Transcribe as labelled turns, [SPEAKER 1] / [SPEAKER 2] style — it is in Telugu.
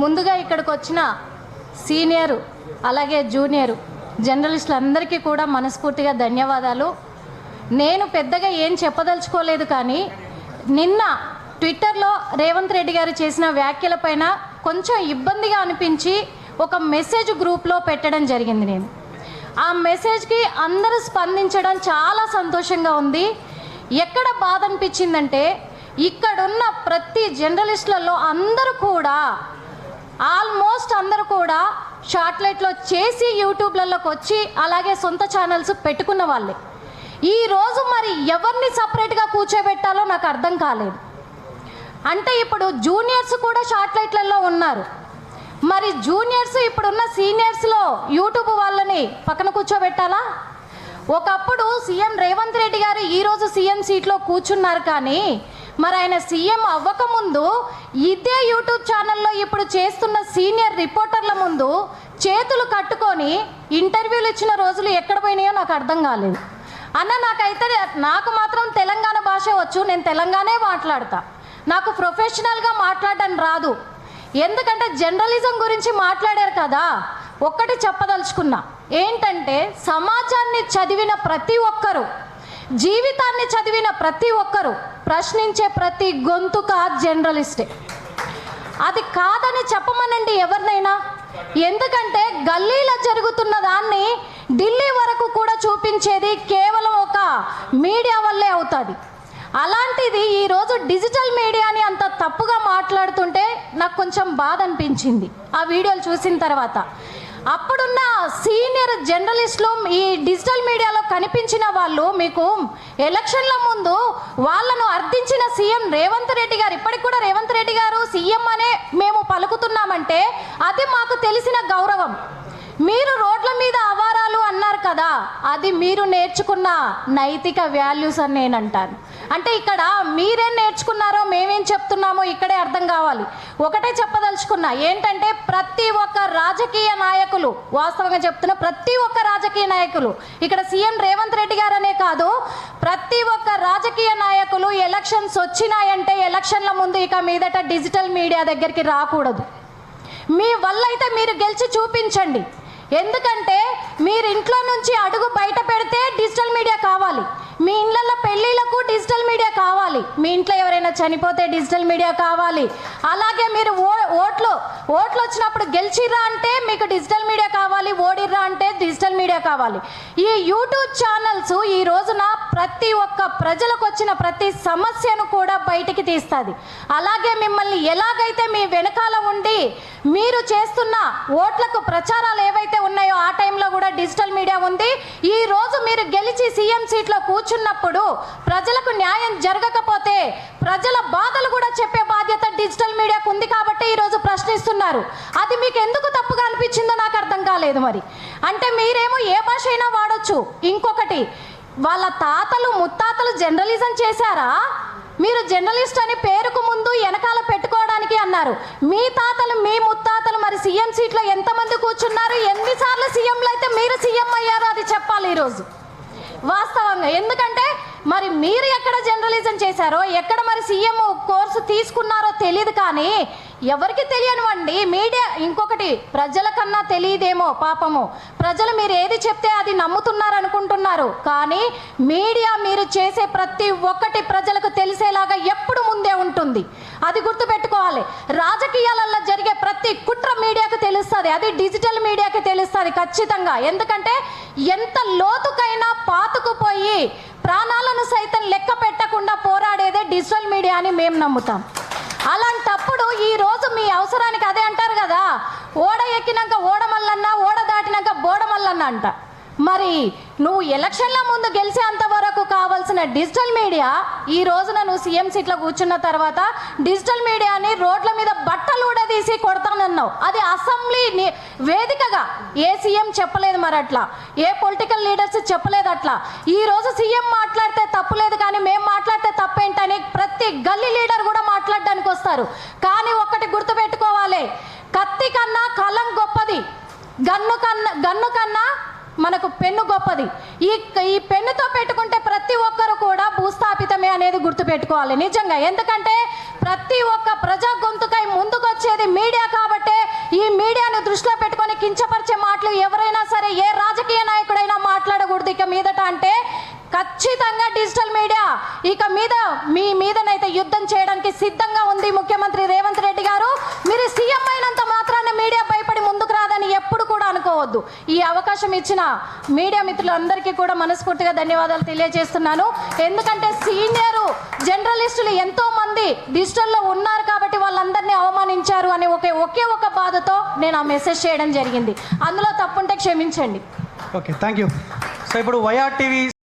[SPEAKER 1] ముందుగా ఇక్కడికి వచ్చిన సీనియర్ అలాగే జూనియర్ జర్నలిస్టులందరికీ కూడా మనస్ఫూర్తిగా ధన్యవాదాలు. నేను పెద్దగా ఏం చెప్పదలుచుకోలేదు, కానీ నిన్న ట్విట్టర్లో రేవంత్ రెడ్డి గారు చేసిన వ్యాఖ్యలపైన కొంచెం ఇబ్బందిగా అనిపించి ఒక మెసేజ్ గ్రూప్లో పెట్టడం జరిగింది. నేను ఆ మెసేజ్కి అందరూ స్పందించడం చాలా సంతోషంగా ఉంది. ఎక్కడ బాధ అనిపించిందంటే ఇక్కడున్న ప్రతి జర్నలిస్టులలో అందరూ కూడా ఆల్మోస్ట్ అందరూ కూడా షార్ట్లైట్లో చేసి యూట్యూబ్లలోకి వచ్చి అలాగే సొంత ఛానల్స్ పెట్టుకున్న వాళ్ళే. ఈరోజు మరి ఎవరిని సపరేట్గా కూర్చోబెట్టాలో నాకు అర్థం కాలేదు. అంటే ఇప్పుడు జూనియర్స్ కూడా షార్ట్లైట్లలో ఉన్నారు, మరి జూనియర్స్ ఇప్పుడున్న సీనియర్స్లో యూట్యూబ్ వాళ్ళని పక్కన కూర్చోబెట్టాలా? ఒకప్పుడు సీఎం రేవంత్ రెడ్డి గారు ఈరోజు సీఎం సీట్లో కూర్చున్నారు, కానీ మరి ఆయన సీఎం అవ్వకముందు ఇదే యూట్యూబ్ ఛానల్లో ఇప్పుడు చేస్తున్న సీనియర్ రిపోర్టర్ల ముందు చేతులు కట్టుకొని ఇంటర్వ్యూలు ఇచ్చిన రోజులు ఎక్కడ పోయినాయో నాకు అర్థం కాలేదు. అన్న నాకు మాత్రం తెలంగాణ భాష వచ్చు, నేను తెలంగాణే మాట్లాడతా, నాకు ప్రొఫెషనల్గా మాట్లాడడం రాదు. ఎందుకంటే జర్నలిజం గురించి మాట్లాడారు కదా, ఒక్కటి చెప్పదలుచుకున్నా ఏంటంటే సమాజాన్ని చదివిన ప్రతి ఒక్కరు, జీవితాన్ని చదివిన ప్రతి ఒక్కరు ప్రశ్నించే ప్రతి గొంతుక జర్నలిస్టే. అది కాదని చెప్పమనండి ఎవరినైనా. ఎందుకంటే గల్లీలో జరుగుతున్న దాన్ని ఢిల్లీ వరకు కూడా చూపించేది కేవలం ఒక మీడియా వల్లే అవుతుంది. అలాంటిది ఈరోజు డిజిటల్ మీడియాని అంత తప్పుగా మాట్లాడుతుంటే నాకు కొంచెం బాధ అనిపించింది ఆ వీడియోలు చూసిన తర్వాత. అప్పుడున్న సీనియర్ జర్నలిస్టులు ఈ డిజిటల్ మీడియాలో కనిపించిన వాళ్ళు మీకు ఎలక్షన్ల ముందు వాళ్ళను అర్థించిన సీఎం రేవంత్ రెడ్డి గారు, ఇప్పటికి కూడా రేవంత్ రెడ్డి గారు సీఎం అనే మేము పలుకుతున్నామంటే అది మాకు తెలిసిన గౌరవం. మీరు రోడ్ల మీద అవారాలు అన్నారు కదా, అది మీరు నేర్చుకున్న నైతిక వాల్యూస్ అని నేను అంటాను. అంటే ఇక్కడ మీరేం నేర్చుకున్నారో మేమేం చెప్తున్నామో ఇక్కడే అర్థం కావాలి. ఒకటే చెప్పదలుచుకున్నా ఏంటంటే ప్రతి ఒక్క రాజకీయ నాయకులు, వాస్తవంగా చెప్తున్నా ప్రతి ఒక్క రాజకీయ నాయకులు, ఇక్కడ సీఎం రేవంత్ రెడ్డి గారనే కాదు ప్రతి ఒక్క రాజకీయ నాయకులు ఎలక్షన్స్ వచ్చినాయంటే ఎలక్షన్ల ముందు ఇక మీదట డిజిటల్ మీడియా దగ్గరికి రాకూడదు. మీ వల్ల అయితే మీరు గెలిచి చూపించండి. ఎందుకంటే మీరు ఇంట్లో నుంచి అడుగు బయట పెడితే డిజిటల్ మీడియా కావాలి, మీ ఇళ్ళల్లో పెళ్ళిళ్ళకు డిజిటల్ మీడియా కావాలి, మీ ఇంట్లో ఎవరైనా చనిపోతే డిజిటల్ మీడియా కావాలి, అలాగే మీరు ఓట్లు వచ్చినప్పుడు గెలిచిర్రా అంటే మీకు డిజిటల్ మీడియా కావాలి, ఓడిర్రా అంటే డిజిటల్ మీడియా కావాలి. ఈ యూట్యూబ్ ఛానల్స్ ఈ రోజున ప్రతి ఒక్క ప్రజలకు వచ్చిన ప్రతి సమస్యను కూడా బయటికి తీస్తుంది. అలాగే మిమ్మల్ని ఎలాగైతే మీ వెనకాల ఉండి మీరు చేస్తున్న ఓట్లకు ప్రచారాలు ఏవైతే ఉన్నాయో ఆ టైంలో కూడా డిజిటల్ మీడియా ఉంది. ఈ రోజు మీరు గెలిచి సీఎం సీట్లో కూర్చున్నప్పుడు ప్రజలకు న్యాయం జరగకపోతే ప్రజల బాధలు కూడా చెప్పే బాధ్యత డిజిటల్ మీడియాకు ఉంది. కాబట్టి ఈరోజు ప్రశ్నిస్తున్నారు. అది మీకు ఎందుకు తప్పుగా అనిపించిందో నాకు అర్థం కాలేదు. మరి అంటే మీరేమో ఏ భాష అయినా వాడచ్చు. ఇంకొకటి, వాళ్ళ తాతలు ముత్తాతలు జర్నలిజం చేశారా? మీరు జర్నలిస్ట్ అని పేరుకు ముందు వెనకాల పెట్టుకోవడానికి అన్నారు. మీ తాతలు మీ ముత్తాతలు మరి సీఎం సీట్లో ఎంతమంది కూర్చున్నారు? ఎన్నిసార్లు సీఎంలు అయితే మీరు సీఎం అయ్యారో అది చెప్పాలి ఈరోజు వాస్తవంగా. ఎందుకంటే మరి మీరు ఎక్కడ జర్నలిజం చేశారో, ఎక్కడ మరి సీఎం కోర్సు తీసుకున్నారో తెలియదు, కానీ ఎవరికి తెలియనివ్వండి మీడియా. ఇంకొకటి, ప్రజల కన్నా తెలియదేమో పాపము, ప్రజలు మీరు ఏది చెప్తే అది నమ్ముతున్నారు అనుకుంటున్నారు, కానీ మీడియా మీరు చేసే ప్రతి ఒక్కటి ప్రజలకు తెలిసేలాగా ఎప్పుడు ముందే ఉంటుంది. అది గుర్తుపెట్టుకోవాలి. రాజకీయాలలో జరిగే ప్రతి కుట్ర మీడియాకు తెలుస్తుంది, అది డిజిటల్ మీడియాకి తెలుస్తుంది ఖచ్చితంగా. ఎందుకంటే ఎంత లోతుకైనా పాతుకుపోయి ప్రాణాలను సైతం లెక్క పెట్టకుండా పోరాడేదే డిజిటల్ మీడియా అని మేము నమ్ముతాం. అలాంటప్పుడు ఈరోజు మీ అవసరానికి అదే అంటారు కదా, ఓడ ఎక్కినాక ఓడమల్లన్న, ఓడ దాటినాక బోడమల్లన్న అంట. మరి నువ్వు ఎలక్షన్ల ముందు గెలిచేంత వరకు కావాల్సిన డిజిటల్ మీడియా ఈ రోజున నువ్వు సీఎం సీట్లో కూర్చున్న తర్వాత డిజిటల్ మీడియాని రోడ్ల మీద బట్టలు ఊడదీసి కొడతానన్నావు. అది అసెంబ్లీ వేదికగా ఏ సీఎం చెప్పలేదు, మరి అట్లా ఏ పొలిటికల్ లీడర్స్ చెప్పలేదు. అట్లా ఈ రోజు సీఎం మాట్లాడితే తప్పులేదు, కానీ మేము మాట్లాడితే తప్పేంటని ప్రతి గల్లీ లీడర్ కూడా మాట్లాడడానికి వస్తారు. కానీ ఒక్కటి గుర్తుపెట్టుకోవాలి, కత్తి కన్నా కలం గొప్పది, గన్ను కన్నా మనకు పెన్ను గొప్పది. ఈ పెన్నుతో పెట్టుకుంటే ప్రతి ఒక్కరు కూడా భూస్థాపితమే అనేది గుర్తుపెట్టుకోవాలి నిజంగా. ఎందుకంటే ప్రతి ఒక్క ప్రజా గొంతుకై ముందుకొచ్చేది మీడియా కాబట్టి కించపరిచే మాటలు ఎవరైనా సరే ఏ రాజకీయ నాయకుడైనా మాట్లాడకూడదు ఇక మీదట అంటే ఖచ్చితంగా డిజిటల్ మీడియా ఇక మీద మీ మీదనైతే యుద్ధం చేయడానికి సిద్ధంగా ఉంది ముఖ్యమంత్రి రేవంత్ రెడ్డి గారు. మీరు సీఎం అయినంత మాత్రాన మీడియా భయపడి ముందుకు రాదని ఎప్పుడు కూడా అనుకోవద్దు. ఈ అవకాశం ఇచ్చిన మీడియా మిత్రులందరికీ కూడా మనస్ఫూర్తిగా ధన్యవాదాలు తెలియజేస్తున్నాను. ఎందుకంటే సీనియర్ జర్నలిస్టులు ఎంతో మంది డిజిటల్లో ఉన్నారు కాబట్టి వాళ్ళందరినీ అవమానించారు అనే ఒకే ఒక బాధతో నేను ఆ మెసేజ్ చేయడం జరిగింది. అందులో తప్పుంటే క్షమించండి.
[SPEAKER 2] Okay, thank you. సో ఇప్పుడు వైఆర్ టీవీ